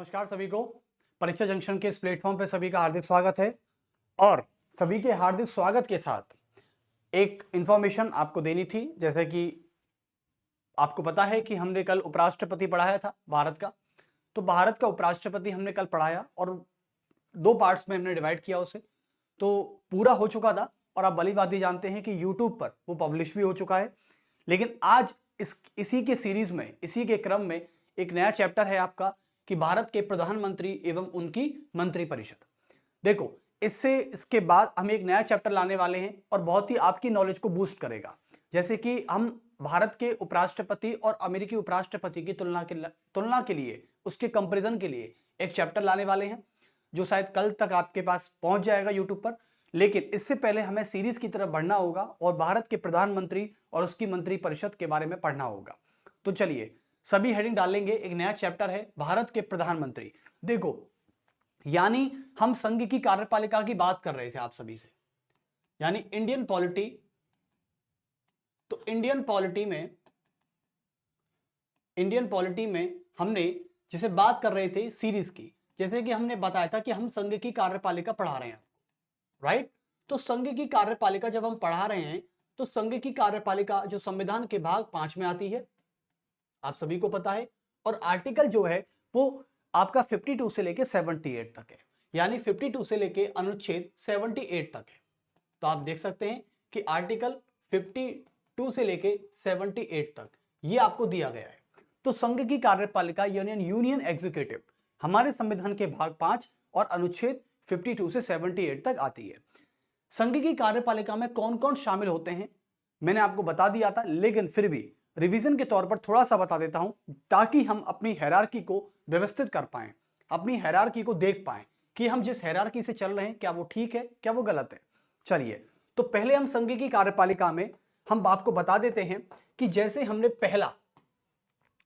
नमस्कार सभी को। परीक्षा जंक्शन के इस प्लेटफॉर्म पे सभी का हार्दिक स्वागत है और सभी के हार्दिक स्वागत के साथ एक इंफॉर्मेशन आपको देनी थी। जैसे कि आपको पता है कि हमने कल उपराष्ट्रपति पढ़ाया था भारत का, तो भारत का उपराष्ट्रपति हमने कल पढ़ाया और दो पार्ट्स में हमने डिवाइड किया उसे। तो पूरा हो चुका था और आप भलीभांति जानते हैं कि यूट्यूब पर वो पब्लिश भी हो चुका है। लेकिन आज इसी के सीरीज में, इसी के क्रम में एक नया चैप्टर है आपका कि भारत के प्रधानमंत्री एवं उनकी मंत्रिपरिषद। देखो, इसके बाद हम एक नया चैप्टर लाने वाले हैं और बहुत ही आपकी नॉलेज को बूस्ट करेगा। जैसे कि हम भारत के उपराष्ट्रपति और अमेरिकी उपराष्ट्रपति की तुलना के लिए, उसके कंपैरिजन के लिए एक चैप्टर लाने वाले हैं जो शायद कल तक आपके पास पहुंच जाएगा यूट्यूब पर। लेकिन इससे पहले हमें सीरीज की तरफ बढ़ना होगा और भारत के प्रधानमंत्री और उसकी मंत्रिपरिषद के बारे में पढ़ना होगा। तो चलिए सभी हेडिंग डालेंगे। एक नया चैप्टर है भारत के प्रधानमंत्री। देखो, यानी हम संघ की कार्यपालिका की बात कर रहे थे आप सभी से, यानी इंडियन पॉलिटी। तो इंडियन पॉलिटी में हमने जिसे बात कर रहे थे सीरीज की, जैसे कि हमने बताया था कि हम संघ की कार्यपालिका पढ़ा रहे हैं, राइट। तो संघ की कार्यपालिका जब हम पढ़ा रहे हैं तो संघ की कार्यपालिका जो संविधान के भाग 5 में आती है, आप सभी को पता है। और आर्टिकल जो है वो आपका 52 से लेके 78 तक है, यानी 52 से लेके अनुच्छेद 78 तक है। तो आप देख सकते हैं कि आर्टिकल 52 से लेके 78 तक ये आपको दिया गया है। तो संघ की कार्यपालिका यूनियन एग्जीक्यूटिव हमारे संविधान के भाग 5 और अनुच्छेद 52 से 78 तक आती है। संघ की कार्यपालिका में कौन कौन शामिल होते हैं मैंने आपको बता दिया था, लेकिन फिर भी रिवीजन के तौर पर थोड़ा सा बता देता हूं ताकि हम अपनी हायरार्की को व्यवस्थित कर पाएं, अपनी हायरार्की को देख पाएं कि हम जिस हायरार्की से चल रहे हैं क्या वो ठीक है, क्या वो गलत है। चलिए, तो पहले हम संघ की कार्यपालिका में हम आपको बता देते हैं कि जैसे हमने पहला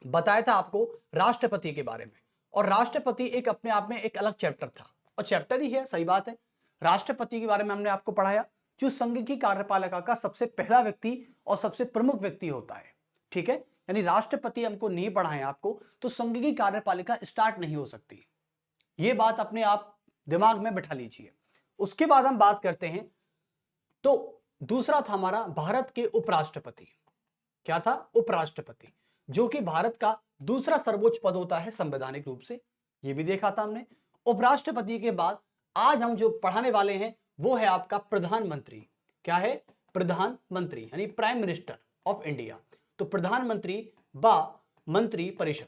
बताया था आपको राष्ट्रपति के बारे में, और राष्ट्रपति एक अपने आप में एक अलग चैप्टर था और चैप्टर ही है, सही बात है। राष्ट्रपति के बारे में हमने आपको पढ़ाया जो संघ की कार्यपालिका का सबसे पहला व्यक्ति और सबसे प्रमुख व्यक्ति होता है, ठीक है। यानी राष्ट्रपति हमको नहीं पढ़ाए आपको तो संघ की कार्यपालिका स्टार्ट नहीं हो सकती। यह बात अपने आप दिमाग में बिठा लीजिए। उसके बाद हम बात करते हैं, तो दूसरा था हमारा भारत के उपराष्ट्रपति। क्या था? उपराष्ट्रपति, जो कि भारत का दूसरा सर्वोच्च पद होता है संवैधानिक रूप से, यह भी देखा था हमने। उपराष्ट्रपति के बाद आज हम जो पढ़ाने वाले हैं वो है आपका प्रधानमंत्री। क्या है? प्रधानमंत्री, यानी प्राइम मिनिस्टर ऑफ इंडिया। तो प्रधानमंत्री बा मंत्री परिषद,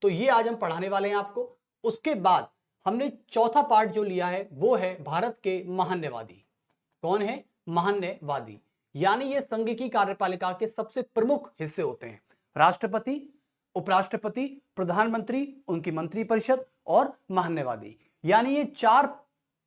तो ये आज हम पढ़ाने वाले हैं आपको। उसके बाद हमने चौथा पार्ट जो लिया है वो है भारत के महान्यवादी। कौन है? महान्यवादी, यानी ये संघ की कार्यपालिका के सबसे प्रमुख हिस्से होते हैं। राष्ट्रपति, उपराष्ट्रपति, प्रधानमंत्री, उनकी मंत्रिपरिषद और महान्यवादी, यानी ये 4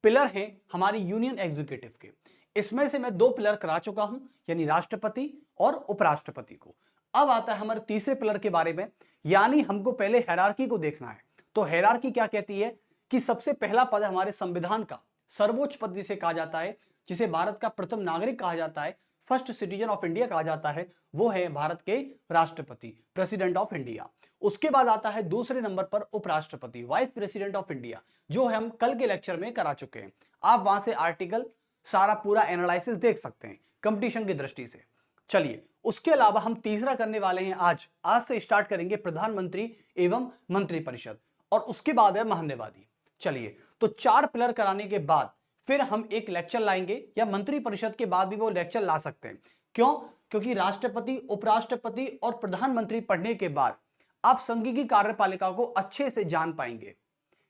पिलर हैं हमारी यूनियन एग्जीक्यूटिव के। इसमें से मैं 2 पिलर करा चुका हूं, यानी राष्ट्रपति और उपराष्ट्रपति को। अब आता है हमारे तीसरे पिलर के बारे में, यानी हमको पहले हायरार्की को देखना है। तो हायरार्की क्या कहती है कि सबसे पहला पद हमारे संविधान का सर्वोच्च पद जिसे कहा जाता है, जिसे भारत का प्रथम नागरिक कहा जाता है, फर्स्ट सिटीजन ऑफ इंडिया कहा जाता है, वो है भारत के राष्ट्रपति, प्रेसिडेंट ऑफ इंडिया। उसके बाद आता है दूसरे नंबर पर उपराष्ट्रपति, वाइस प्रेसिडेंट ऑफ इंडिया, जो हम कल के लेक्चर में करा चुके हैं। आप वहां से आर्टिकल सारा पूरा एनालिसिस देख सकते हैं कंपटीशन की दृष्टि से। चलिए, उसके अलावा हम तीसरा करने वाले हैं आज से स्टार्ट करेंगे प्रधानमंत्री एवं मंत्रिपरिषद, और उसके बाद है महान्यवादी। चलिए, तो 4 पिलर कराने के बाद फिर हम एक लेक्चर लाएंगे, या मंत्रिपरिषद के बाद भी वो लेक्चर ला सकते हैं। क्यों? क्योंकि राष्ट्रपति, उपराष्ट्रपति और प्रधानमंत्री पढ़ने के बाद आप संघ की कार्यपालिका को अच्छे से जान पाएंगे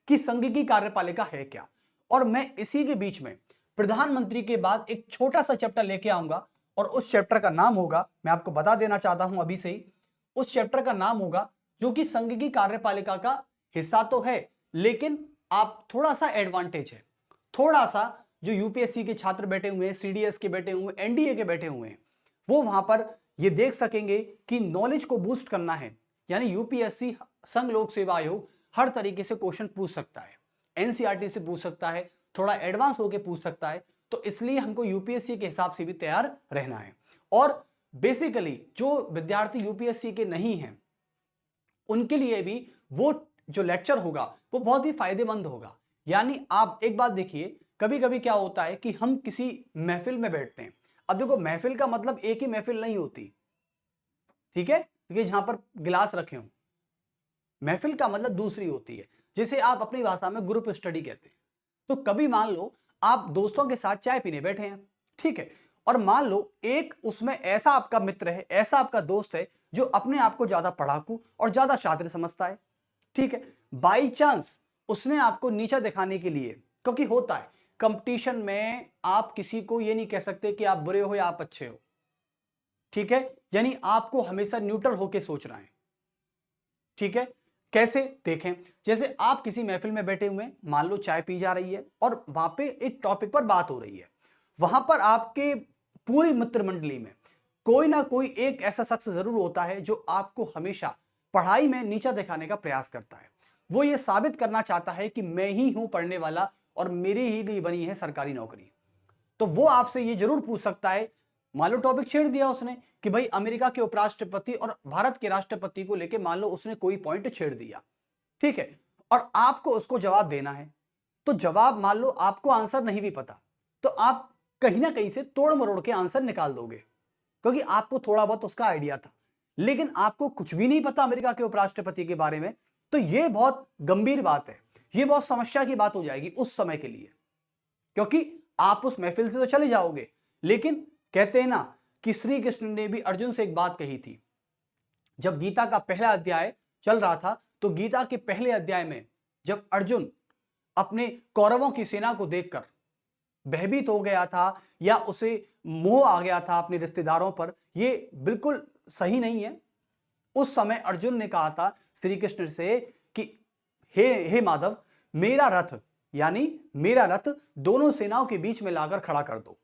कि संघ की कार्यपालिका है क्या। और मैं इसी के बीच में प्रधानमंत्री के बाद एक छोटा सा चैप्टर लेके आऊंगा, और उस चैप्टर का नाम होगा, मैं आपको बता देना चाहता हूं अभी से ही, उस चैप्टर का नाम होगा जो कि संघ की कार्यपालिका का हिस्सा तो है, लेकिन आप थोड़ा सा एडवांटेज है, थोड़ा सा जो यूपीएससी के छात्र बैठे हुए हैं, सीडीएस के बैठे हुए हैं, एनडीए के बैठे हुए हैं, वो वहां पर ये देख सकेंगे कि नॉलेज को बूस्ट करना है। यानी यूपीएससी, संघ लोक सेवा आयोग हर तरीके से क्वेश्चन पूछ सकता है, एनसीईआरटी से पूछ सकता है, थोड़ा एडवांस होके पूछ सकता है। तो इसलिए हमको यूपीएससी के हिसाब से भी तैयार रहना है। और बेसिकली जो विद्यार्थी यूपीएससी के नहीं हैं उनके लिए भी वो जो लेक्चर होगा वो बहुत ही फायदेमंद होगा। यानी आप एक बात देखिए, कभी कभी क्या होता है कि हम किसी महफिल में बैठते हैं। अब देखो, महफिल का मतलब एक ही महफिल नहीं होती, ठीक है, क्योंकि जहां पर गिलास रखे हो, महफिल का मतलब दूसरी होती है, जिसे आप अपनी भाषा में ग्रुप स्टडी कहते हैं। तो कभी मान लो आप दोस्तों के साथ चाय पीने बैठे हैं, ठीक है, और मान लो एक उसमें ऐसा आपका मित्र है, ऐसा आपका दोस्त है जो अपने आप को ज्यादा पढ़ाकू और ज्यादा शातिर समझता है, ठीक है। बाई चांस उसने आपको नीचा दिखाने के लिए, क्योंकि होता है कंपटीशन में, आप किसी को ये नहीं कह सकते कि आप बुरे हो या आप अच्छे हो, ठीक है, यानी आपको हमेशा न्यूट्रल होकर सोचना है, ठीक है। कैसे देखें, जैसे आप किसी महफिल में बैठे हुए हैं, मान लो चाय पी जा रही है और वहां पे एक टॉपिक पर बात हो रही है, वहां पर आपके पूरी मित्र मंडली में कोई ना कोई एक ऐसा शख्स जरूर होता है जो आपको हमेशा पढ़ाई में नीचा दिखाने का प्रयास करता है। वो ये साबित करना चाहता है कि मैं ही हूं पढ़ने वाला और मेरे ही लिए बनी है सरकारी नौकरी। तो वो आपसे ये जरूर पूछ सकता है, मान लो टॉपिक छेड़ दिया उसने कि भाई अमेरिका के उपराष्ट्रपति और भारत के राष्ट्रपति को लेके मान लो उसने कोई पॉइंट छेड़ दिया, ठीक है, और आपको उसको जवाब देना है। तो जवाब मान लो आपको आंसर नहीं भी पता, तो आप कहीं ना कहीं से तोड़ मरोड़ के आंसर निकाल दोगे, क्योंकि आपको थोड़ा बहुत उसका आइडिया था, लेकिन आपको कुछ भी नहीं पता अमेरिका के उपराष्ट्रपति के बारे में। तो यह बहुत गंभीर बात है, यह बहुत समस्या की बात हो जाएगी उस समय के लिए, क्योंकि आप उस महफिल से तो चले जाओगे, लेकिन कहते हैं ना कि श्री कृष्ण ने भी अर्जुन से एक बात कही थी। जब गीता का पहला अध्याय चल रहा था, तो गीता के पहले अध्याय में जब अर्जुन अपने कौरवों की सेना को देखकर भयभीत हो गया था या उसे मोह आ गया था अपने रिश्तेदारों पर, यह बिल्कुल सही नहीं है। उस समय अर्जुन ने कहा था श्री कृष्ण से कि हे माधव, मेरा रथ, यानी मेरा रथ दोनों सेनाओं के बीच में लाकर खड़ा कर दो।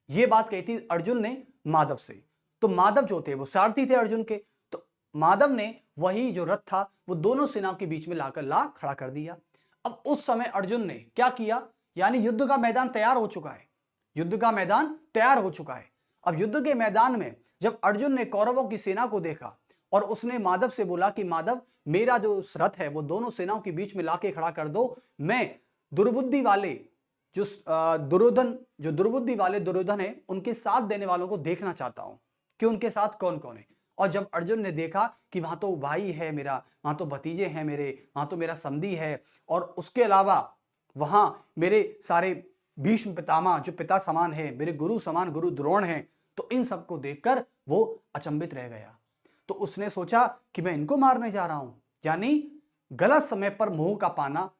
यह बात कही थी अर्जुन ने माधव से। तो माधव जो थे वो सारथी थे अर्जुन के, तो माधव ने वही जो रथ था वो दोनों सेनाओं के बीच में लाकर खड़ा कर दिया। अब उस समय अर्जुन ने क्या किया, यानी युद्ध का मैदान तैयार हो चुका है, युद्ध का मैदान तैयार हो चुका है। अब युद्ध के मैदान में जब अर्जुन ने कौरवों की सेना को देखा और उसने माधव से बोला कि माधव, मेरा जो रथ है वो दोनों सेनाओं के बीच में लाके खड़ा कर दो, मैं दुर्बुद्धि वाले जो दुर्बुद्धि वाले दुर्योधन है उनके साथ देने वालों को देखना चाहता हूं कि उनके साथ कौन कौन है। और जब अर्जुन ने देखा कि वहां तो भाई है मेरा, वहां तो भतीजे हैं मेरे, वहां तो मेरा समधी है, और उसके अलावा वहां मेरे सारे भीष्म पितामह जो पिता समान है, मेरे गुरु समान गुरु द्रोण हैं, तो इन सबको देखकर वो अचंभित रह गया। तो उसने सोचा कि मैं इनको मारने जा रहा हूं, यानी गलत समय पर मोह का पाना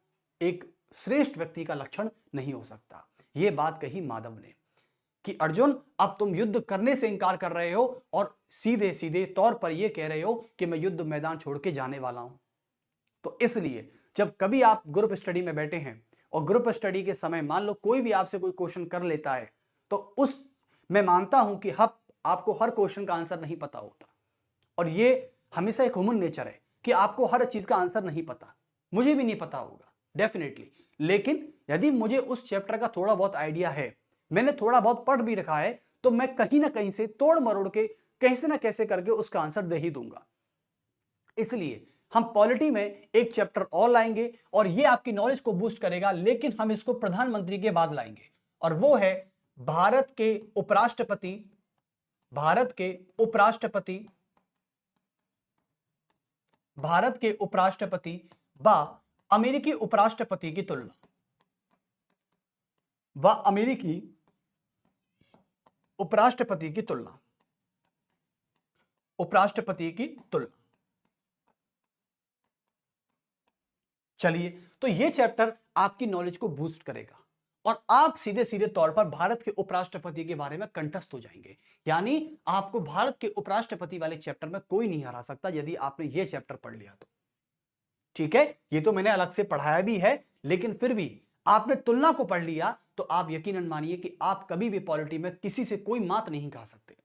एक श्रेष्ठ व्यक्ति का लक्षण नहीं हो सकता। यह बात कही माधव ने कि अर्जुन, अब तुम युद्ध करने से इंकार कर रहे हो और सीधे सीधे तौर पर यह कह रहे हो कि मैं युद्ध मैदान छोड़ के जाने वाला हूं। तो इसलिए जब कभी आप ग्रुप स्टडी में बैठे हैं और ग्रुप स्टडी के समय मान लो कोई भी आपसे कोई क्वेश्चन कर लेता है, तो उस मैं मानता हूं कि आपको हर क्वेश्चन का आंसर नहीं पता होता, और ये हमेशा एक ह्यूमन नेचर है कि आपको हर चीज का आंसर नहीं पता, मुझे भी नहीं पता होगा डेफिनेटली। लेकिन यदि मुझे उस चैप्टर का थोड़ा बहुत आइडिया है, मैंने थोड़ा बहुत पढ़ भी रखा है, तो मैं कहीं ना कहीं से तोड़ मरोड़ के कैसे ना कैसे करके उसका आंसर दे ही दूंगा। इसलिए हम पॉलिटी में एक चैप्टर और लाएंगे और ये आपकी नॉलेज को बूस्ट करेगा, लेकिन हम इसको प्रधानमंत्री के बाद लाएंगे, और वो है भारत के उपराष्ट्रपति व अमेरिकी उपराष्ट्रपति की तुलना, उपराष्ट्रपति की तुलना। चलिए, तो ये चैप्टर आपकी नॉलेज को बूस्ट करेगा और आप सीधे सीधे तौर पर भारत के उपराष्ट्रपति के बारे में कंठस्थ हो जाएंगे। यानी आपको भारत के उपराष्ट्रपति वाले चैप्टर में कोई नहीं हरा सकता यदि आपने ये चैप्टर पढ़ लिया तो। ठीक है, ये तो मैंने अलग से पढ़ाया भी है, लेकिन फिर भी आपने तुलना को पढ़ लिया तो आप यकीनन मानिए कि आप कभी भी पॉलिटी में किसी से कोई मात नहीं खा सकते।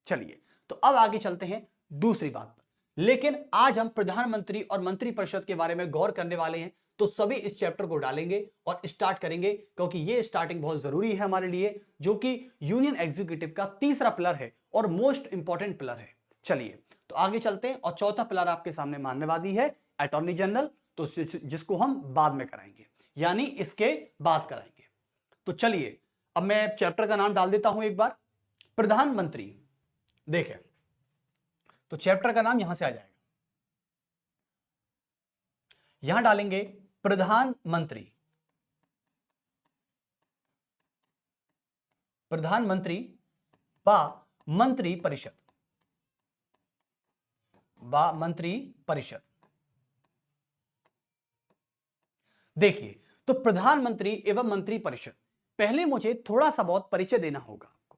चलिए, तो अब आगे चलते हैं दूसरी बात पर। लेकिन आज हम प्रधानमंत्री और मंत्रिपरिषद के बारे में गौर करने वाले हैं, तो सभी इस चैप्टर को डालेंगे और स्टार्ट करेंगे, क्योंकि ये स्टार्टिंग बहुत जरूरी है हमारे लिए, जो कि यूनियन एग्जीक्यूटिव का तीसरा पिलर है और मोस्ट इंपॉर्टेंट पिलर है। चलिए, तो आगे चलते हैं। और चौथा पिलर आपके सामने मान्यवादी है, अटॉर्नी जनरल, तो जिसको हम बाद में कराएंगे, यानी इसके बाद कराएंगे। तो चलिए अब मैं चैप्टर का नाम डाल देता हूं एक बार, प्रधानमंत्री। देखें तो चैप्टर का नाम यहां से आ जाएगा, यहां डालेंगे प्रधानमंत्री, प्रधानमंत्री बा मंत्री परिषद, बा मंत्री परिषद। देखिए तो प्रधानमंत्री एवं मंत्री परिषद, पहले मुझे थोड़ा सा बहुत परिचय देना होगा आपको।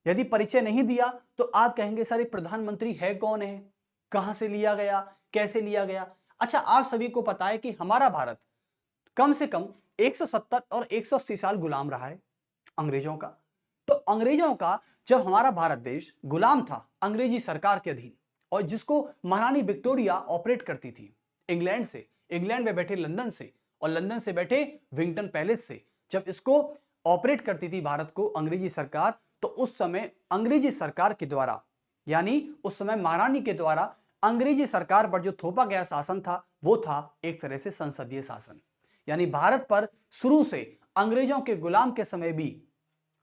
यदि परिचय नहीं दिया तो आप कहेंगे सर ये प्रधानमंत्री है कौन है, कहां से लिया गया, कैसे लिया गया। अच्छा, आप सभी को पता है कि हमारा भारत कम से कम 170 और 180 साल गुलाम रहा है अंग्रेजों का। तो अंग्रेजों का जब हमारा भारत देश गुलाम था अंग्रेजी सरकार के अधीन, और जिसको महारानी विक्टोरिया ऑपरेट करती थी इंग्लैंड से, इंग्लैंड में बैठे लंदन से, और लंदन से बैठे विंगटन पैलेस से, जब इसको ऑपरेट करती थी भारत को अंग्रेजी सरकार, तो उस समय अंग्रेजी सरकार के द्वारा, यानी उस समय महारानी के द्वारा अंग्रेजी सरकार पर जो थोपा गया शासन था वो था एक तरह से संसदीय शासन। यानी भारत पर शुरू से अंग्रेजों के गुलाम के समय भी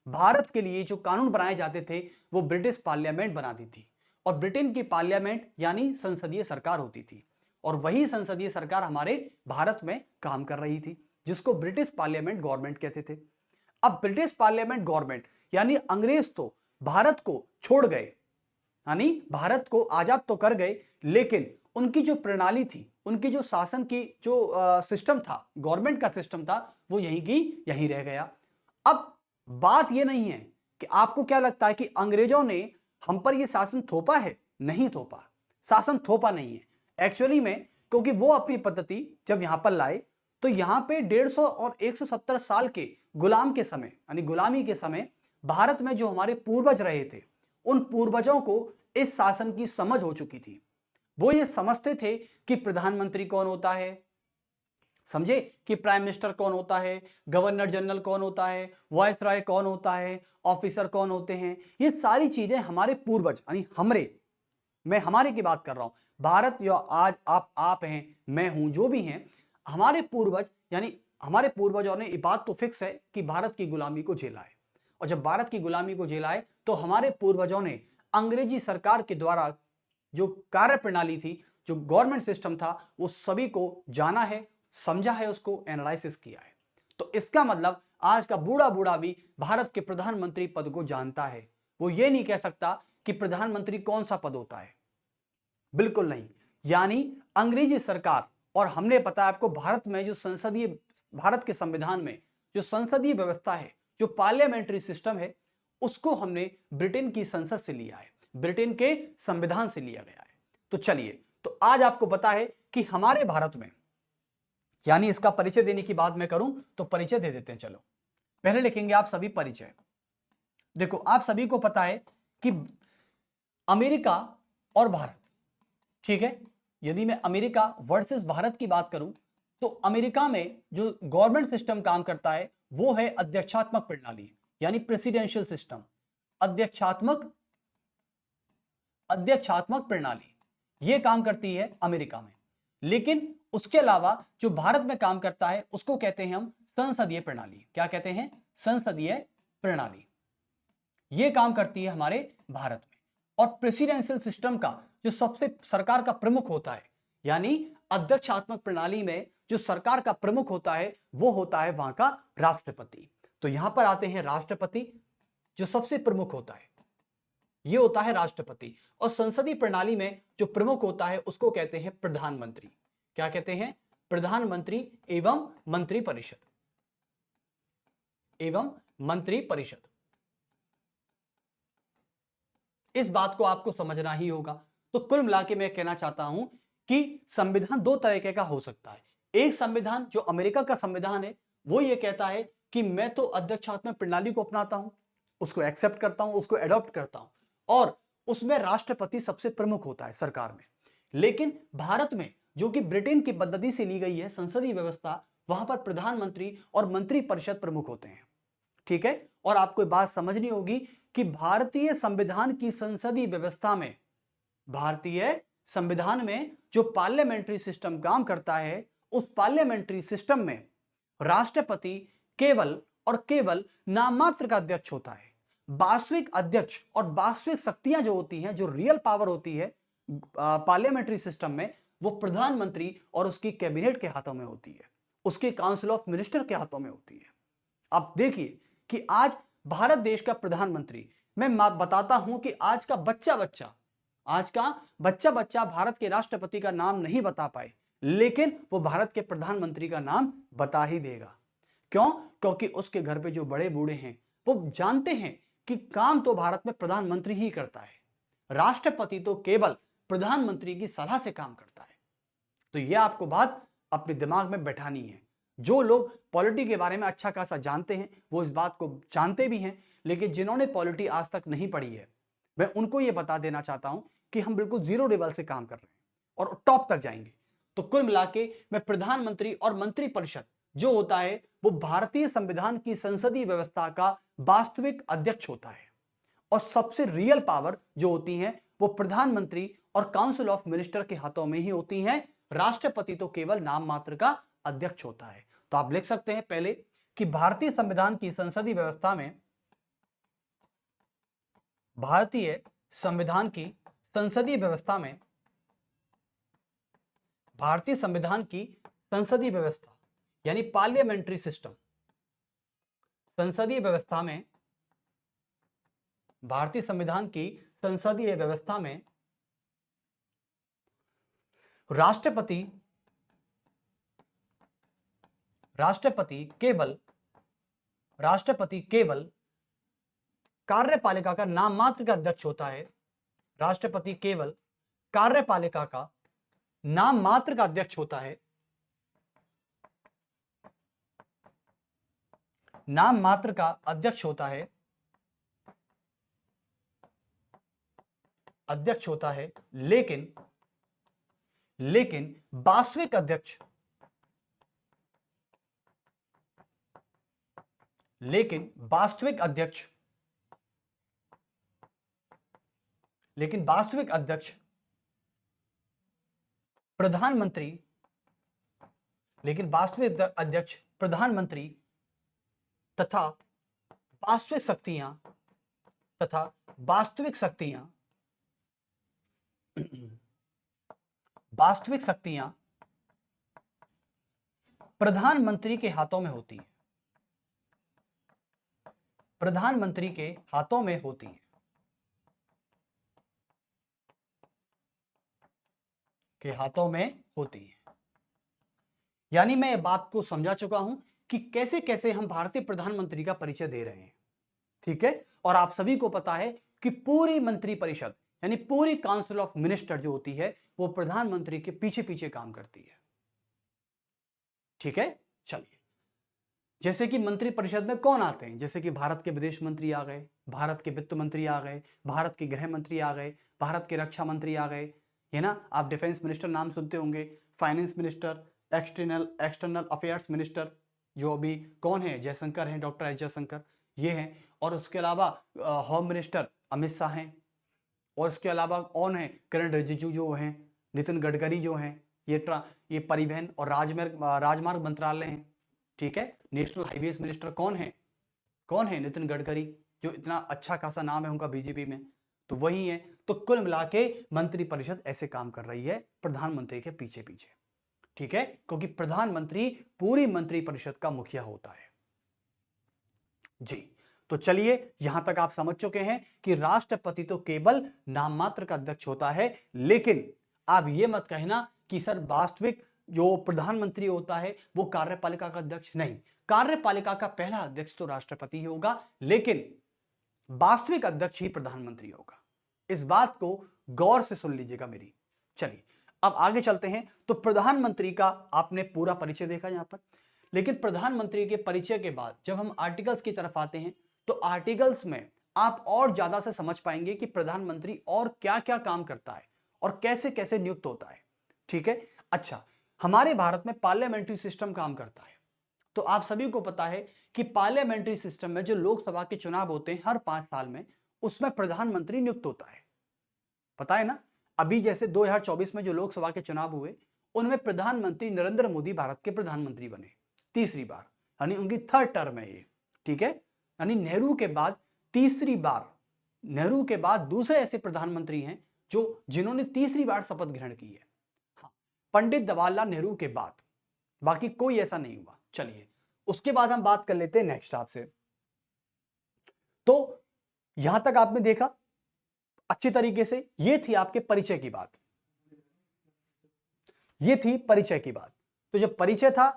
भारत के लिए जो कानून बनाए जाते थे वो ब्रिटिश पार्लियामेंट बनाती थी, और ब्रिटेन की पार्लियामेंट यानी संसदीय सरकार होती थी, और वही संसदीय सरकार हमारे भारत में काम कर रही थी, जिसको ब्रिटिश पार्लियामेंट गवर्नमेंट कहते थे। अब ब्रिटिश पार्लियामेंट गवर्नमेंट यानी अंग्रेज तो भारत को छोड़ गए, यानी भारत को आजाद तो कर गए, लेकिन उनकी जो प्रणाली थी, उनकी जो शासन की जो सिस्टम था, गवर्नमेंट का सिस्टम था, वो यहीं की यहीं रह गया। अब बात यह नहीं है कि आपको क्या लगता है कि अंग्रेजों ने हम पर यह शासन थोपा है, नहीं थोपा, शासन थोपा नहीं है एक्चुअली में, क्योंकि वो अपनी पद्धति जब यहां पर लाए तो यहां पे 150 और 170 साल के गुलाम के समय, यानी गुलामी के समय भारत में जो हमारे पूर्वज रहे थे, उन पूर्वजों को इस शासन की समझ हो चुकी थी। वो ये समझते थे कि प्रधानमंत्री कौन होता है, समझे, कि प्राइम मिनिस्टर कौन होता है, गवर्नर जनरल कौन होता है, वॉइस रॉय कौन होता है, ऑफिसर कौन होते हैं। ये सारी चीजें हमारे पूर्वज, यानी मैं हमारे की बात कर रहा हूं, भारत या आज आप हैं, मैं हूं, जो भी हैं, हमारे पूर्वज, यानी हमारे पूर्वजों ने ये बात तो फिक्स है कि भारत की गुलामी को झेला है। और जब भारत की गुलामी को झेला है तो हमारे पूर्वजों ने अंग्रेजी सरकार के द्वारा जो कार्य प्रणाली थी, जो गवर्नमेंट सिस्टम था, वो सभी को जाना है, समझा है, उसको एनालिसिस किया है। तो इसका मतलब आज का बूढ़ा बूढ़ा भी भारत के प्रधानमंत्री पद को जानता है। वो ये नहीं कह सकता कि प्रधानमंत्री कौन सा पद होता है, बिल्कुल नहीं। यानी अंग्रेजी सरकार, और हमने पता है आपको भारत में जो संसदीय, भारत के संविधान में जो संसदीय व्यवस्था है, जो पार्लियामेंट्री सिस्टम है, उसको हमने ब्रिटेन की संसद से लिया है, ब्रिटेन के संविधान से लिया गया है। तो चलिए, तो आज आपको पता है कि हमारे भारत में, यानी इसका परिचय देने की बात मैं करूं तो परिचय दे देते हैं। चलो पहले लिखेंगे आप सभी परिचय। देखो आप सभी को पता है कि अमेरिका और भारत, ठीक है, यदि मैं अमेरिका वर्सेस भारत की बात करूं तो अमेरिका में जो गवर्नमेंट सिस्टम काम करता है वो है अध्यक्षात्मक प्रणाली, यानी प्रेसिडेंशियल सिस्टम, अध्यक्षात्मक प्रणाली, ये काम करती है अमेरिका में। लेकिन उसके अलावा जो भारत में काम करता है उसको कहते हैं हम संसदीय प्रणाली। क्या कहते हैं? संसदीय प्रणाली। ये काम करती है हमारे भारत में। और प्रेसिडेंशियल सिस्टम का जो सबसे सरकार का प्रमुख होता है, यानी अध्यक्षात्मक प्रणाली में जो सरकार का प्रमुख होता है वो होता है वहां का राष्ट्रपति। तो यहां पर आते हैं राष्ट्रपति, जो सबसे प्रमुख होता है ये होता है राष्ट्रपति। और संसदीय प्रणाली में जो प्रमुख होता है उसको कहते हैं प्रधानमंत्री। क्या कहते हैं? प्रधानमंत्री एवं मंत्री परिषद, एवं मंत्री परिषद। इस बात को आपको समझना ही होगा। तो कुल मिला के मैं कहना चाहता हूं कि संविधान दो तरीके का हो सकता है। एक संविधान जो अमेरिका का संविधान है वो ये कहता है कि मैं तो अध्यक्षात्मक प्रणाली को अपनाता हूं, उसको एक्सेप्ट करता हूं, उसको एडॉप्ट करता हूं, और उसमें राष्ट्रपति सबसे प्रमुख होता है सरकार में। लेकिन भारत में जो कि ब्रिटेन की पद्धति से ली गई है संसदीय व्यवस्था, वहां पर प्रधानमंत्री और मंत्री परिषद प्रमुख होते हैं। ठीक है। और आपको बात समझनी होगी कि भारतीय संविधान की संसदीय व्यवस्था में भारतीय संविधान में जो पार्लियामेंट्री सिस्टम काम करता है, उस पार्लियामेंट्री सिस्टम में राष्ट्रपति केवल और केवल नाम मात्र का अध्यक्ष होता है। वास्तविक अध्यक्ष और वास्तविक शक्तियां जो होती हैं, जो रियल पावर होती है पार्लियामेंट्री सिस्टम में, वो प्रधानमंत्री और उसकी कैबिनेट के हाथों में होती है, उसके काउंसिल ऑफ मिनिस्टर के हाथों में होती है। आप देखिए कि आज भारत देश का प्रधानमंत्री, मैं बताता हूं कि आज का बच्चा बच्चा भारत के राष्ट्रपति का नाम नहीं बता पाए, लेकिन वो भारत के प्रधानमंत्री का नाम बता ही देगा। क्यों? क्योंकि उसके घर पे जो बड़े बूढ़े हैं वो जानते हैं कि काम तो भारत में प्रधानमंत्री ही करता है, राष्ट्रपति तो केवल प्रधानमंत्री की सलाह से काम करता है। तो यह आपको बात अपने दिमाग में बैठानी है। जो लोग पॉलिटी के बारे में अच्छा खासा जानते हैं वो इस बात को जानते भी हैं, लेकिन जिन्होंने पॉलिटी आज तक नहीं पढ़ी है, मैं उनको यह बता देना चाहता हूं कि हम बिल्कुल जीरो लेवल से काम कर रहे हैं और टॉप तक जाएंगे। तो कुल मिला के मैं प्रधानमंत्री और मंत्रिपरिषद जो होता है वो भारतीय संविधान की संसदीय व्यवस्था का वास्तविक अध्यक्ष होता है, और सबसे रियल पावर जो होती है वो प्रधानमंत्री और काउंसिल ऑफ मिनिस्टर के हाथों में ही होती है। राष्ट्रपति तो केवल नाम मात्र का अध्यक्ष होता है। तो आप लिख सकते हैं पहले कि भारतीय संविधान की संसदीय व्यवस्था में, भारतीय संविधान की संसदीय व्यवस्था में, भारतीय संविधान की संसदीय व्यवस्था यानी पार्लियामेंट्री सिस्टम, संसदीय व्यवस्था में, भारतीय संविधान की संसदीय व्यवस्था में राष्ट्रपति केवल कार्यपालिका का नाम मात्र का अध्यक्ष होता है। राष्ट्रपति केवल कार्यपालिका का नाम मात्र का अध्यक्ष होता है, नाम मात्र का अध्यक्ष होता है, लेकिन वास्तविक अध्यक्ष, प्रधानमंत्री तथा वास्तविक शक्तियां प्रधानमंत्री के हाथों में होती है, प्रधानमंत्री के हाथों में होती है, यानी मैं बात को समझा चुका हूं कि कैसे कैसे हम भारतीय प्रधानमंत्री का परिचय दे रहे हैं। ठीक है, और आप सभी को पता है कि पूरी मंत्रिपरिषद यानी पूरी काउंसिल ऑफ मिनिस्टर जो होती है वो प्रधानमंत्री के पीछे पीछे काम करती है। ठीक है, चलिए, जैसे कि मंत्रिपरिषद में कौन आते हैं, जैसे कि भारत के विदेश मंत्री आ गए, भारत के वित्त मंत्री आ गए, भारत के गृह मंत्री आ गए, भारत के रक्षा मंत्री आ गए, है ना। आप डिफेंस मिनिस्टर नाम सुनते होंगे, finance minister, external affairs minister जो अभी कौन है, जयशंकर हैं, डॉक्टर एस जयशंकर, ये हैं। और उसके अलावा होम मिनिस्टर अमित शाह हैं, और इसके अलावा कौन है, किरण रिजिजू जो हैं, नितिन गडकरी जो हैं, ये परिवहन और राजमार्ग मंत्रालय हैं। ठीक है, नेशनल हाईवेज मिनिस्टर कौन है, नितिन गडकरी, जो इतना अच्छा खासा नाम है उनका बीजेपी में, तो वही है। तो कुल मिला के मंत्रिपरिषद ऐसे काम कर रही है प्रधानमंत्री के पीछे पीछे। ठीक है, क्योंकि प्रधानमंत्री पूरी मंत्रिपरिषद का मुखिया होता है जी। तो चलिए, यहां तक आप समझ चुके हैं कि राष्ट्रपति तो केवल नाम मात्र का अध्यक्ष होता है, लेकिन आप ये मत कहना कि सर वास्तविक जो प्रधानमंत्री होता है वो कार्यपालिका का अध्यक्ष नहीं। कार्यपालिका का पहला अध्यक्ष तो राष्ट्रपति ही होगा, लेकिन वास्तविक अध्यक्ष ही प्रधानमंत्री होगा। इस बात को गौर से सुन लीजिएगा मेरी। चलिए अब आगे चलते हैं। तो प्रधानमंत्री का आपने पूरा परिचय देखा यहां पर, लेकिन प्रधानमंत्री के परिचय के बाद जब हम आर्टिकल्स की तरफ आते हैं तो आर्टिकल्स में आप और ज्यादा से समझ पाएंगे कि प्रधानमंत्री और क्या क्या काम करता है और कैसे कैसे नियुक्त होता है। ठीक है, अच्छा, हमारे भारत में पार्लियामेंट्री सिस्टम काम करता है। तो आप सभी को पता है कि पार्लियामेंट्री सिस्टम में जो लोकसभा के चुनाव होते हैं हर 5 साल में, उसमें प्रधानमंत्री नियुक्त होता है, पता है ना। अभी जैसे 2024 में जो लोकसभा के चुनाव हुए उनमें प्रधानमंत्री नरेंद्र मोदी भारत के प्रधानमंत्री बने तीसरी बार, यानी उनकी थर्ड टर्म है ये, ठीक है। यानी नेहरू के बाद तीसरी बार, नेहरू के बाद दूसरे ऐसे प्रधानमंत्री हैं जो जिन्होंने तीसरी बार शपथ ग्रहण की है, हाँ, पंडित जवाहरलाल नेहरू के बाद, बाकी कोई ऐसा नहीं हुआ। चलिए उसके बाद हम बात कर लेते हैं नेक्स्ट आपसे। तो यहां तक आपने देखा अच्छी तरीके से, ये थी आपके परिचय की बात, ये थी परिचय की बात। तो जब परिचय था,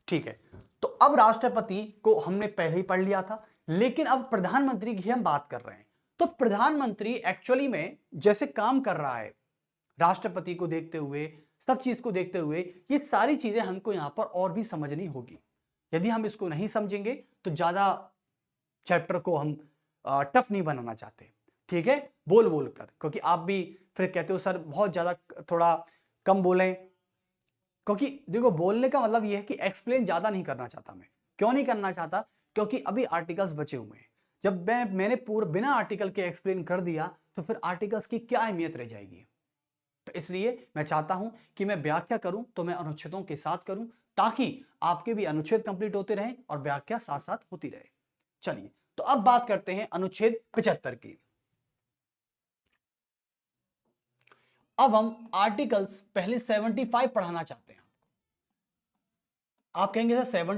ठीक है, तो अब राष्ट्रपति को हमने पहले ही पढ़ लिया था, लेकिन अब प्रधानमंत्री की हम बात कर रहे हैं। तो प्रधानमंत्री एक्चुअली में जैसे काम कर रहा है, राष्ट्रपति को देखते हुए, सब चीज को देखते हुए, ये सारी चीजें हमको यहां पर और भी समझनी होगी। यदि हम इसको नहीं समझेंगे तो ज्यादा चैप्टर को हम टफ नहीं बनाना चाहते, ठीक है, बोल बोल कर, क्योंकि आप भी फिर कहते हो सर बहुत ज्यादा थोड़ा कम बोलें, क्योंकि देखो बोलने का मतलब यह है कि एक्सप्लेन ज्यादा नहीं करना चाहता मैं। क्यों नहीं करना चाहता? क्योंकि अभी आर्टिकल्स बचे हुए हैं। जब मैंने पूरा बिना आर्टिकल के एक्सप्लेन कर दिया तो फिर आर्टिकल्स की क्या अहमियत रह जाएगी। तो इसलिए मैं चाहता हूं कि मैं व्याख्या करूं तो मैं अनुच्छेदों के साथ करूं, ताकि आपके भी अनुच्छेद कंप्लीट होते रहें और व्याख्या साथ साथ होती रहे। चलिए तो अब बात करते हैं अनुच्छेद 75 की। अब हम आर्टिकल्स पहले 75 पढ़ाना चाहते हैं। आप कहेंगे सर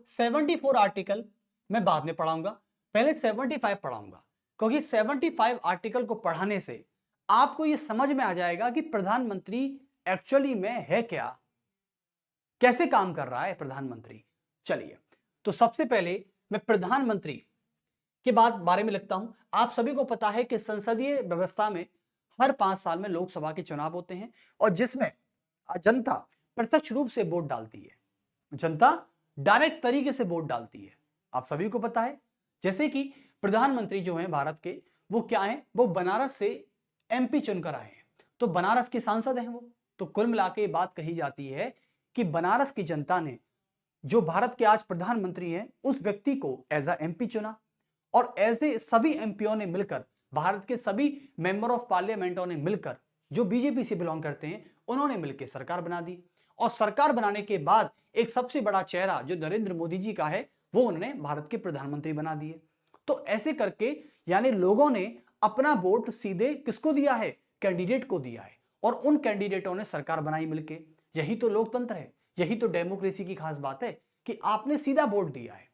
74 आर्टिकल मैं बाद में पढ़ाऊंगा, पहले 75 पढ़ाऊंगा, क्योंकि 75 आर्टिकल को पढ़ाने से आपको यह समझ में आ जाएगा कि प्रधानमंत्री एक्चुअली में है क्या, कैसे काम कर रहा है प्रधानमंत्री। चलिए तो सबसे पहले मैं प्रधानमंत्री के बारे में लिखता हूं। आप सभी को पता है कि संसदीय व्यवस्था में हर 5 साल में लोकसभा के चुनाव होते हैं और जिसमें जनता प्रत्यक्ष रूप से वोट डालती है, जनता डायरेक्ट तरीके से वोट डालती है, आप सभी को पता है। जैसे कि प्रधानमंत्री जो हैं भारत के, वो क्या हैं, वो बनारस से एमपी चुनकर आए हैं, तो बनारस के सांसद हैं वो। तो कुल मिला के बात कही जाती है कि बनारस की जनता ने जो भारत के आज प्रधानमंत्री हैं उस व्यक्ति को एज अ एमपी चुना, और ऐसे सभी एमपीओ ने मिलकर, भारत के सभी मेंबर ऑफ पार्लियामेंटों ने मिलकर, जो बीजेपी से बिलोंग करते हैं, उन्होंने मिलकर सरकार बना दी। और सरकार बनाने के बाद एक सबसे बड़ा चेहरा जो नरेंद्र मोदी जी का है, वो उन्होंने भारत के प्रधानमंत्री बना दिए। तो ऐसे करके यानी लोगों ने अपना वोट सीधे किसको दिया है, कैंडिडेट को दिया है, और उन कैंडिडेटों ने सरकार बनाई मिलके। यही तो लोकतंत्र है, यही तो डेमोक्रेसी की खास बात है कि आपने सीधा वोट दिया है।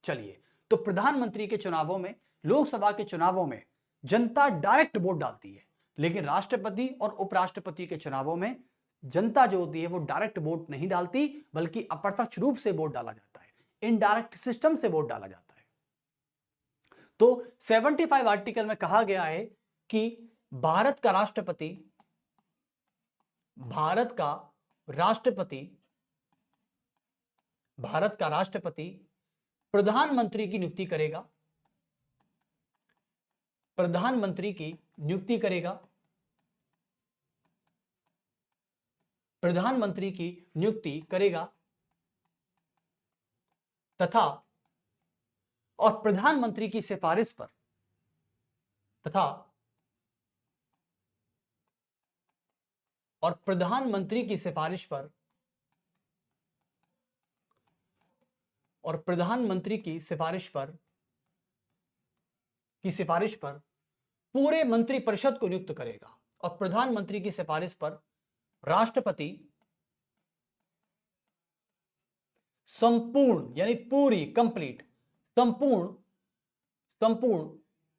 चलिए तो प्रधानमंत्री के चुनावों में, लोकसभा के चुनावों में जनता डायरेक्ट वोट डालती है, लेकिन राष्ट्रपति और उपराष्ट्रपति के चुनावों में जनता जो होती है वो डायरेक्ट वोट नहीं डालती, बल्कि अप्रत्यक्ष रूप से वोट डाला जाता है, इनडायरेक्ट सिस्टम से वोट डाला जाता है। तो 75 आर्टिकल में कहा गया है कि भारत का राष्ट्रपति प्रधानमंत्री की नियुक्ति करेगा, तथा और प्रधानमंत्री की सिफारिश पर पूरे मंत्रिपरिषद को नियुक्त करेगा, और प्रधानमंत्री की सिफारिश पर राष्ट्रपति संपूर्ण यानी पूरी कंप्लीट संपूर्ण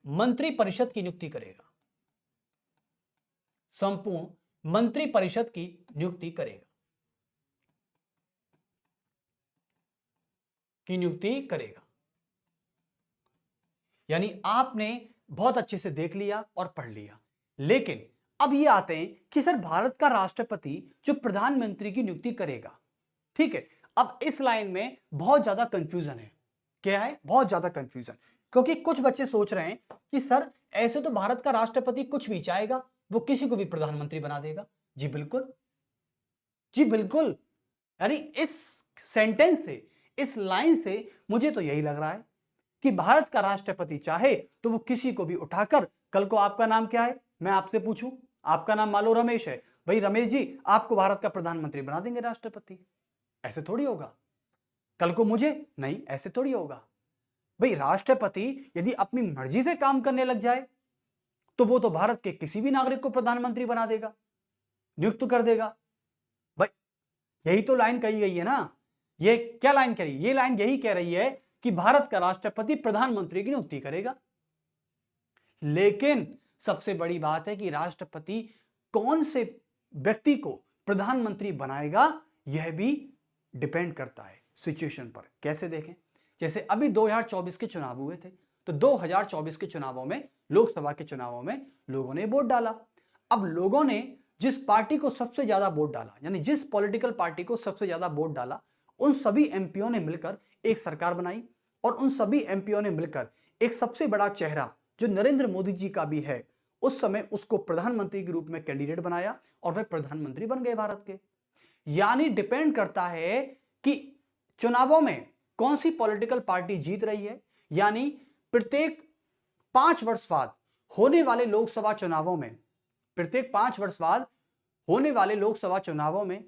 मंत्रिपरिषद की नियुक्ति करेगा, यानी आपने बहुत अच्छे से देख लिया और पढ़ लिया। लेकिन अब ये आते हैं कि सर भारत का राष्ट्रपति जो प्रधानमंत्री की नियुक्ति करेगा, ठीक है, अब इस लाइन में बहुत ज्यादा कंफ्यूजन है। क्या है? बहुत ज्यादा कंफ्यूजन, क्योंकि कुछ बच्चे सोच रहे हैं कि सर ऐसे तो भारत का राष्ट्रपति कुछ भी चाहेगा, वो किसी को भी प्रधानमंत्री बना देगा। जी बिल्कुल, यानी इस सेंटेंस से, इस लाइन से मुझे तो यही लग रहा है कि भारत का राष्ट्रपति चाहे तो वो किसी को भी उठाकर, कल को आपका नाम क्या है मैं आपसे पूछूं, आपका नाम मान लो रमेश है, भाई रमेश जी आपको भारत का प्रधानमंत्री बना देंगे राष्ट्रपति। ऐसे थोड़ी होगा। कल को मुझे, नहीं ऐसे थोड़ी होगा। भाई राष्ट्रपति यदि अपनी मर्जी से काम करने लग जाए तो वो तो भारत के किसी भी नागरिक को प्रधानमंत्री बना देगा, नियुक्त कर देगा। भाई यही तो लाइन कही गई है ना। ये क्या लाइन कह रही है? ये लाइन यही कह रही है कि भारत का राष्ट्रपति प्रधानमंत्री की नियुक्ति करेगा। लेकिन सबसे बड़ी बात है कि राष्ट्रपति कौन से व्यक्ति को प्रधानमंत्री बनाएगा यह भी डिपेंड करता है सिचुएशन पर। कैसे देखें, जैसे अभी 2024 के चुनाव हुए थे, तो 2024 के चुनावों में, लोकसभा के चुनावों में लोगों ने वोट डाला। अब लोगों ने जिस पार्टी को सबसे ज्यादा वोट डाला, यानी जिस पॉलिटिकल पार्टी को सबसे ज्यादा वोट डाला, उन सभी एमपीओ ने मिलकर एक सरकार बनाई और उन सभी एमपीओ ने मिलकर एक सबसे बड़ा चेहरा जो नरेंद्र मोदी जी का भी है, उस समय उसको प्रधानमंत्री के रूप में कैंडिडेट बनाया और वह प्रधानमंत्री बन गए भारत के। यानी डिपेंड करता है कि चुनावों में कौन सी पॉलिटिकल पार्टी जीत रही है। यानी प्रत्येक 5 वर्ष बाद होने वाले लोकसभा चुनावों में, प्रत्येक 5 वर्ष बाद होने वाले लोकसभा चुनावों में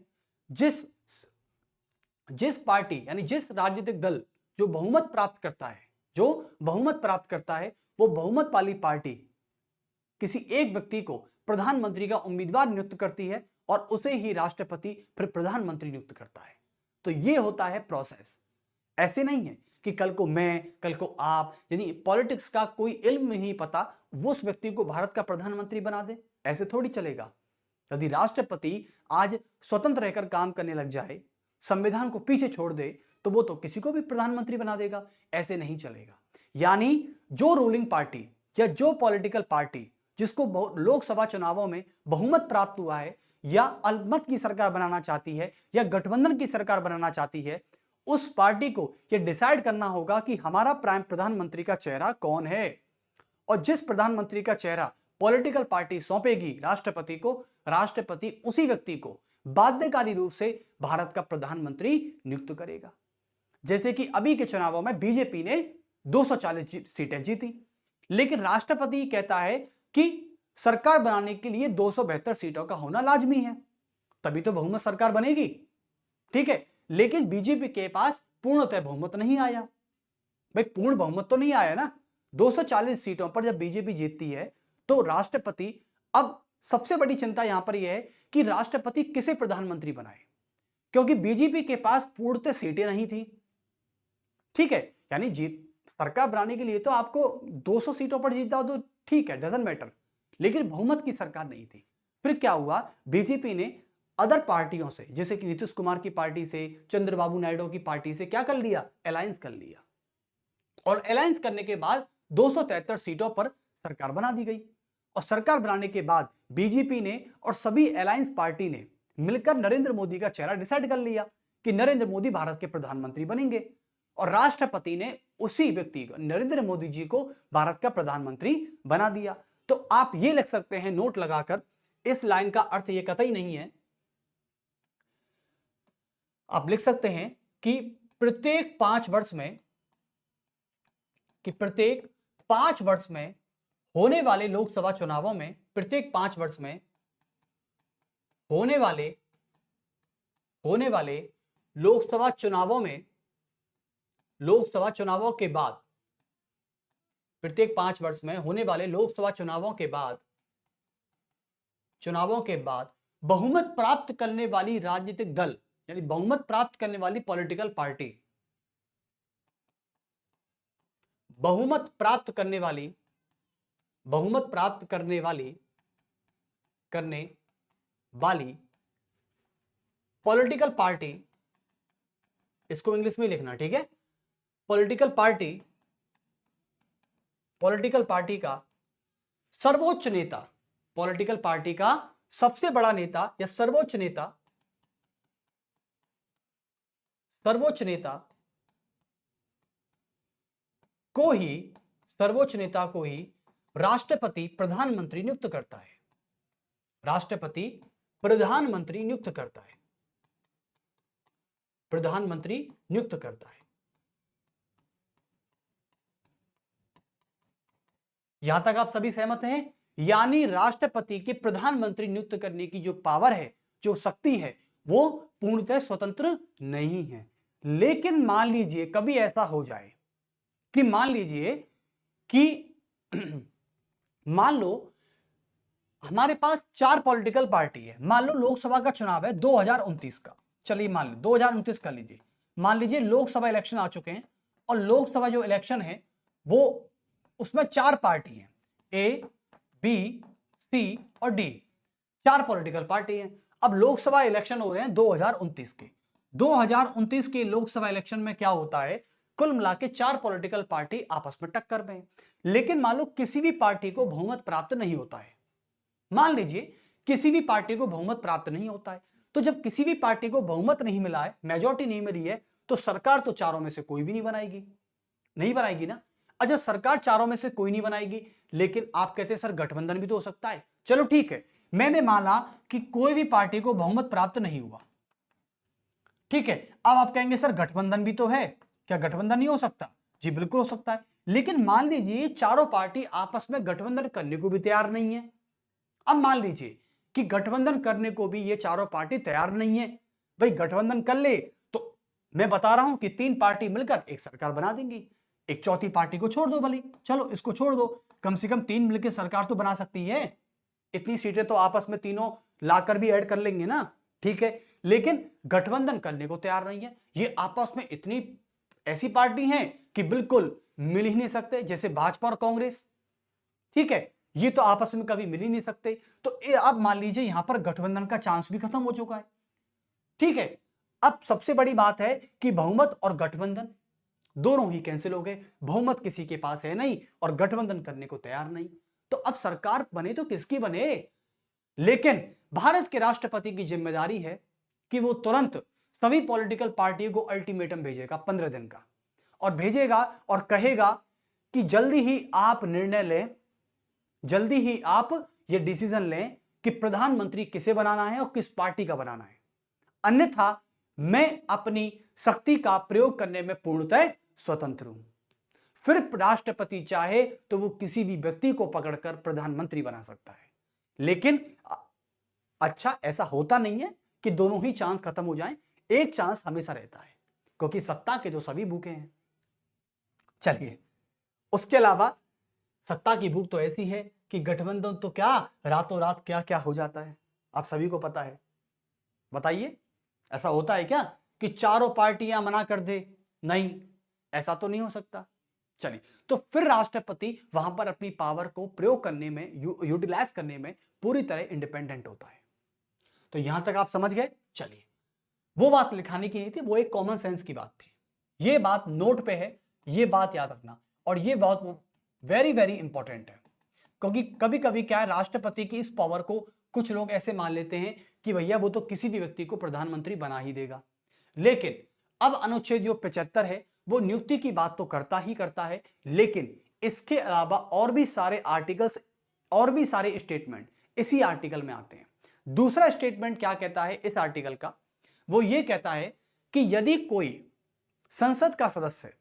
जिस पार्टी यानी जिस राजनीतिक दल जो बहुमत प्राप्त करता है, वो बहुमत वाली पार्टी किसी एक व्यक्ति को प्रधानमंत्री का उम्मीदवार नियुक्त करती है और उसे ही राष्ट्रपति फिर प्रधानमंत्री नियुक्त करता है। तो ये होता है प्रोसेस। ऐसे नहीं है कि कल को मैं, कल को आप, यानी पॉलिटिक्स का कोई इल्म नहीं पता, वो उस व्यक्ति को भारत का प्रधानमंत्री बना दे, ऐसे थोड़ी चलेगा। यदि राष्ट्रपति आज स्वतंत्र रहकर काम करने लग जाए, संविधान को पीछे छोड़ दे, तो वो तो किसी को भी प्रधानमंत्री बना देगा, ऐसे नहीं चलेगा। यानी जो रूलिंग पार्टी या जो पॉलिटिकल पार्टी जिसको लोकसभा चुनावों में बहुमत प्राप्त हुआ है या अल्पमत की सरकार बनाना चाहती है या गठबंधन की सरकार बनाना चाहती है, उस पार्टी को यह डिसाइड करना होगा कि हमारा प्राइम प्रधानमंत्री का चेहरा कौन है। और जिस प्रधानमंत्री का चेहरा पॉलिटिकल पार्टी सौंपेगी राष्ट्रपति को, राष्ट्रपति उसी व्यक्ति को बाध्यकारी रूप से भारत का प्रधानमंत्री नियुक्त करेगा। जैसे कि अभी के चुनावों में बीजेपी ने 240 सीटें जीती, लेकिन राष्ट्रपति कहता है कि सरकार बनाने के लिए 272 सीटों का होना लाजमी है, तभी तो बहुमत सरकार बनेगी। ठीक है, लेकिन बीजेपी के पास पूर्णतः बहुमत नहीं आया। भाई पूर्ण बहुमत तो नहीं आया ना। 240 सीटों पर जब बीजेपी जीतती है तो राष्ट्रपति, अब सबसे बड़ी चिंता यहां पर यह है कि राष्ट्रपति किसे प्रधानमंत्री बनाए, क्योंकि बीजेपी के पास पूर्णतः सीटें नहीं थी। ठीक है, यानी जीत सरकार बनाने के लिए तो आपको 200 सीटों पर जीतना हो तो ठीक है, डजंट मैटर, लेकिन बहुमत की सरकार नहीं थी। फिर क्या हुआ, बीजेपी ने अदर पार्टियों से, जैसे कि नीतीश कुमार की पार्टी से, चंद्रबाबू नायडू की पार्टी से क्या कर लिया, अलायंस कर लिया। और अलायंस करने के बाद 273 सीटों पर सरकार बना दी गई। और सरकार बनाने के बाद बीजेपी ने और सभी अलायंस पार्टी ने मिलकर नरेंद्र मोदी का चेहरा डिसाइड कर लिया कि नरेंद्र मोदी भारत के प्रधानमंत्री बनेंगे। और राष्ट्रपति ने उसी व्यक्ति को, नरेंद्र मोदी जी को, भारत का प्रधानमंत्री बना दिया। तो आप ये लिख सकते हैं नोट लगाकर, इस लाइन का अर्थ ये कतई नहीं है, आप लिख सकते हैं कि प्रत्येक 5 वर्ष में होने वाले लोकसभा चुनावों में, प्रत्येक 5 वर्ष में होने वाले लोकसभा चुनावों के बाद, प्रत्येक 5 वर्ष में होने वाले लोकसभा चुनावों के बाद बहुमत प्राप्त करने वाली राजनीतिक दल, यानी बहुमत प्राप्त करने वाली पॉलिटिकल पार्टी, बहुमत प्राप्त करने वाली पॉलिटिकल पार्टी, इसको इंग्लिश में लिखना, ठीक है, पॉलिटिकल पार्टी का सर्वोच्च नेता, पॉलिटिकल पार्टी का सबसे बड़ा नेता या सर्वोच्च नेता को ही राष्ट्रपति प्रधानमंत्री नियुक्त करता है। राष्ट्रपति प्रधानमंत्री नियुक्त करता है। यहां तक आप सभी सहमत हैं? यानी राष्ट्रपति के प्रधानमंत्री नियुक्त करने की जो पावर है, जो शक्ति है, वो पूर्णतः स्वतंत्र नहीं है। लेकिन मान लीजिए कभी ऐसा हो जाए कि मान लीजिए कि मान लो हमारे पास 4 पॉलिटिकल पार्टी है। मान लो लोकसभा का चुनाव है 2029 का, चलिए मान लो 2029 कर लीजिए। मान लीजिए लोकसभा इलेक्शन आ चुके हैं और लोकसभा जो इलेक्शन है वो उसमें 4 पार्टी हैं, ए, बी, सी और डी, 4 पॉलिटिकल पार्टी हैं। अब लोकसभा इलेक्शन हो रहे हैं 2029 के। 2029 के लोकसभा इलेक्शन में क्या होता है, कुल मिला के 4 पॉलिटिकल पार्टी आपस में टक्कर में। लेकिन मान लो किसी भी पार्टी को बहुमत प्राप्त नहीं होता है। मान लीजिए किसी भी पार्टी को बहुमत प्राप्त नहीं होता है, तो जब किसी भी पार्टी को बहुमत नहीं मिला है, मेजॉरिटी नहीं मिली है, तो सरकार तो चारों में से कोई भी नहीं बनाएगी, नहीं बनाएगी ना। अच्छा, सरकार चारों में से कोई नहीं बनाएगी, लेकिन आप कहते हैं सर गठबंधन भी तो हो सकता है। चलो ठीक है, मैंने माना कि कोई भी पार्टी को बहुमत प्राप्त नहीं हुआ, ठीक है। अब आप कहेंगे सर गठबंधन भी तो है, क्या गठबंधन नहीं हो सकता? जी बिल्कुल हो सकता है। लेकिन मान लीजिए चारों पार्टी आपस में गठबंधन करने को भी तैयार नहीं है। अब मान लीजिए कि गठबंधन करने को भी ये चारों पार्टी तैयार नहीं है। भाई गठबंधन कर ले तो मैं बता रहा हूं कि 3 पार्टी मिलकर एक सरकार बना देंगी, एक चौथी पार्टी को छोड़ दो भले, चलो इसको छोड़ दो, कम से कम 3 मिलकर सरकार तो बना सकती है। इतनी सीटें तो आपस में तीनों लाकर भी ऐड कर लेंगे ना, ठीक है। लेकिन गठबंधन करने को तैयार नहीं है। ये आपस में इतनी ऐसी पार्टी हैं कि बिल्कुल मिल ही नहीं सकते, जैसे भाजपा और कांग्रेस, ठीक है। ये तो आपस में कभी मिल ही नहीं सकते। तो आप मान लीजिए यहां पर गठबंधन का चांस भी खत्म हो चुका है, ठीक है। अब सबसे बड़ी बात है कि बहुमत और गठबंधन दोनों ही कैंसिल हो गए। बहुमत किसी के पास है नहीं और गठबंधन करने को तैयार नहीं, तो अब सरकार बने तो किसकी बने? लेकिन भारत के राष्ट्रपति की जिम्मेदारी है कि वो तुरंत सभी पॉलिटिकल पार्टियों को अल्टीमेटम भेजेगा 15 दिन का, और भेजेगा और कहेगा कि जल्दी ही आप निर्णय लें, जल्दी ही आप ये डिसीजन लें कि प्रधानमंत्री किसे बनाना है और किस पार्टी का बनाना है, अन्यथा मैं अपनी शक्ति का प्रयोग करने में पूर्णतः स्वतंत्र हूं। फिर राष्ट्रपति चाहे तो वो किसी भी व्यक्ति को पकड़कर प्रधानमंत्री बना सकता है। लेकिन अच्छा ऐसा होता नहीं है कि दोनों ही चांस खत्म हो जाएं, एक चांस हमेशा रहता है, क्योंकि सत्ता के तो सभी भूखे हैं। चलिए, उसके अलावा सत्ता की भूख तो ऐसी है कि गठबंधन तो क्या रातों रात क्या क्या हो जाता है, आप सभी को पता है। बताइए, ऐसा होता है क्या कि चारों पार्टियां मना कर दे? नहीं, ऐसा तो नहीं हो सकता। चलिए, तो फिर राष्ट्रपति वहां पर अपनी पावर को प्रयोग करने में, यूटिलाइज करने में पूरी तरह इंडिपेंडेंट होता है। तो यहां तक आप समझ गए। चलिए, वो बात लिखाने की नहीं थी, वो एक कॉमन सेंस की बात थी। ये बात नोट पे है, ये बात याद रखना, और ये बात वेरी वेरी इंपॉर्टेंट है। क्योंकि कभी कभी क्या है, राष्ट्रपति की इस पावर को कुछ लोग ऐसे मान लेते हैं कि भैया वो तो किसी भी व्यक्ति को प्रधानमंत्री बना ही देगा। लेकिन अब अनुच्छेद जो 75 है वो नियुक्ति की बात तो करता ही करता है, लेकिन इसके अलावा और भी सारे आर्टिकल्स, और भी सारे स्टेटमेंट इसी आर्टिकल में आते हैं। दूसरा स्टेटमेंट क्या कहता है इस आर्टिकल का? वो ये कहता है कि यदि कोई संसद का सदस्य,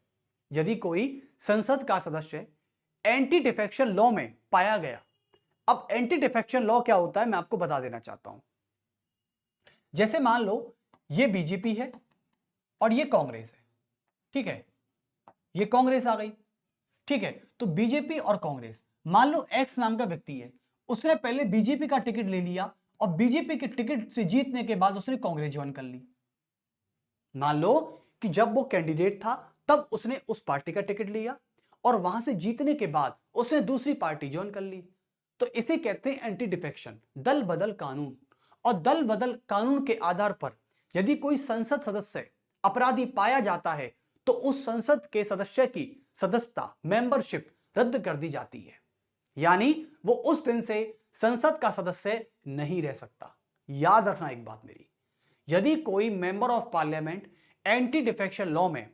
यदि कोई संसद का सदस्य एंटी डिफेक्शन लॉ में पाया गया। अब एंटी डिफेक्शन लॉ क्या होता है मैं आपको बता देना चाहता हूं। जैसे मान लो ये बीजेपी है और ये कांग्रेस है, ठीक है, ये कांग्रेस आ गई, ठीक है। तो बीजेपी और कांग्रेस, मान लो एक्स नाम का व्यक्ति है, उसने पहले बीजेपी का टिकट ले लिया और बीजेपी के टिकट से जीतने के बाद उसने कांग्रेस ज्वाइन कर ली। मान लो कि जब वो कैंडिडेट था तब उसने उस पार्टी का टिकट लिया और वहां से जीतने के बाद उसने दूसरी पार्टी ज्वाइन कर ली। तो इसे कहते हैं एंटी डिफेक्शन, दल बदल कानून। और दल बदल कानून के आधार पर यदि कोई संसद सदस्य अपराधी पाया जाता है तो उस संसद के सदस्य की सदस्यता, मेंबरशिप रद्द कर दी जाती है, यानी वो उस दिन से संसद का सदस्य नहीं रह सकता। याद रखना एक बात मेरी, यदि कोई member of parliament anti defection law में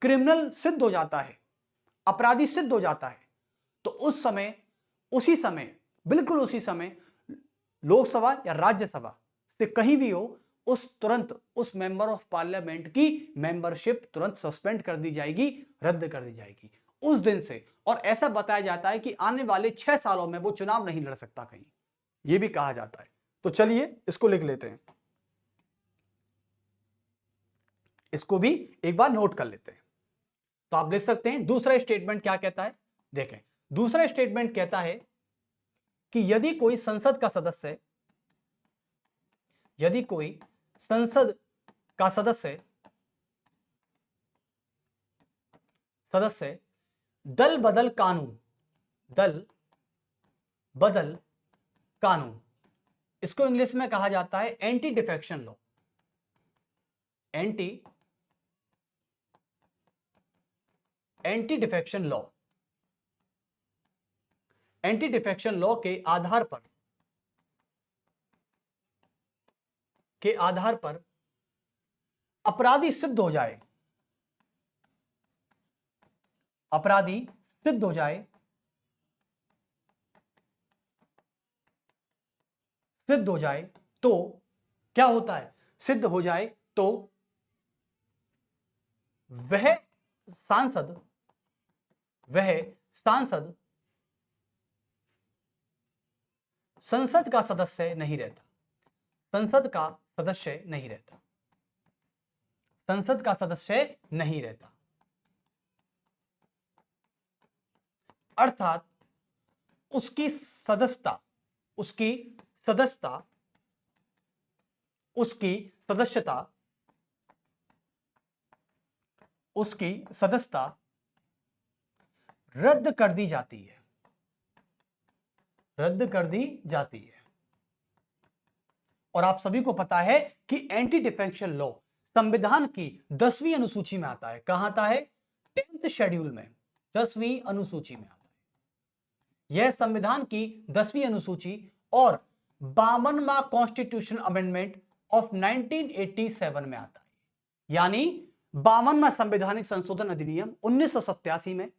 क्रिमिनल सिद्ध हो जाता है, अपराधी सिद्ध हो जाता है, तो उस समय, उसी समय, बिल्कुल उसी समय लोकसभा या राज्यसभा से कहीं भी हो, तुरंत उस मेंबर ऑफ पार्लियामेंट की मेंबरशिप तुरंत सस्पेंड कर दी जाएगी, रद्द कर दी जाएगी। उस दिन से, और ऐसा बताया जाता है कि आने वाले 6 सालों में वो चुनाव नहीं लड़ सकता कहीं, ये भी कहा जाता है। तो चलिए इसको लिख लेते हैं, इसको भी एक बार नोट कर लेते हैं। तो आप लिख सकते हैं दूसरा स्टेटमेंट क्या कहता है। देखें, दूसरा स्टेटमेंट कहता है कि यदि कोई संसद का सदस्य, यदि कोई संसद का सदस्य दल बदल कानून, इसको इंग्लिश में कहा जाता है anti defection law, anti defection law, anti defection law के आधार पर अपराधी सिद्ध हो जाए, तो क्या होता है, सिद्ध हो जाए तो वह सांसद संसद का सदस्य नहीं रहता, संसद का सदस्य नहीं रहता। अर्थात उसकी सदस्यता रद्द कर दी जाती है। और आप सभी को पता है कि एंटी डिफेक्शन लॉ संविधान की 10वीं अनुसूची में आता है। कहां आता है? 10th शेड्यूल में, 10वीं अनुसूची में आता है। यह संविधान की 10वीं अनुसूची और 52वां कॉन्स्टिट्यूशन अमेंडमेंट ऑफ 1987 में आता है। यानी 52वां संवैधानिक संशोधन अधिनियम 1987 में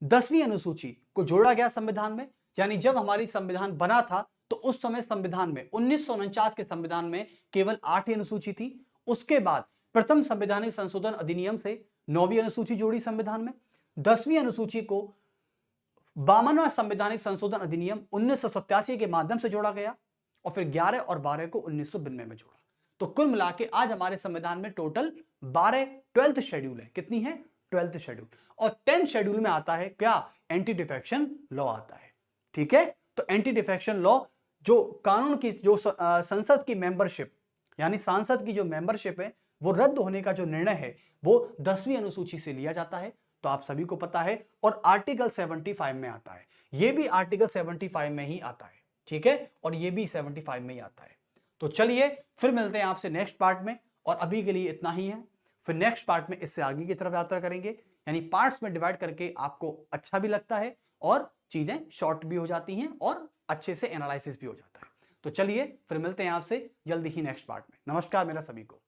10वीं अनुसूची को जोड़ा गया संविधान में। यानी जब हमारी संविधान बना था तो उस समय संविधान में 1949 के संविधान में केवल 8 अनुसूची थी। उसके बाद प्रथम संवैधानिक संशोधन अधिनियम से 9वीं अनुसूची जोड़ी संविधान में, 10वीं अनुसूची को 52वां संवैधानिक संशोधन अधिनियम 1987 के माध्यम से जोड़ा गया और फिर 11 और 12 को 1992 में जोड़ा। तो कुल मिला के आज हमारे संविधान में टोटल 12th शेड्यूल है। कितनी है? 12th schedule. और 10th शेड्यूल में आता है क्या? एंटी डिफेक्शन लॉ आता है। ठीक है, तो एंटी डिफेक्शन लॉ जो कानून की, जो संसद की मेंबरशिप यानी सांसद की जो मेंबरशिप है वो रद्द होने का जो निर्णय है वो 10वीं अनुसूची से लिया जाता है। तो आप सभी को पता है, और आर्टिकल 75 में आता है। ये भी आर्टिकल 75 में ही आता है। ठीक है, और ये भी 75 में ही आता है। तो चलिए फिर मिलते हैं आपसे नेक्स्ट पार्ट में, और अभी के लिए इतना ही है। फिर नेक्स्ट पार्ट में इससे आगे की तरफ यात्रा करेंगे, यानी पार्ट्स में डिवाइड करके आपको अच्छा भी लगता है और चीजें शॉर्ट भी हो जाती हैं और अच्छे से एनालिसिस भी हो जाता है। तो चलिए फिर मिलते हैं आपसे जल्दी ही नेक्स्ट पार्ट में। नमस्कार मेरा सभी को।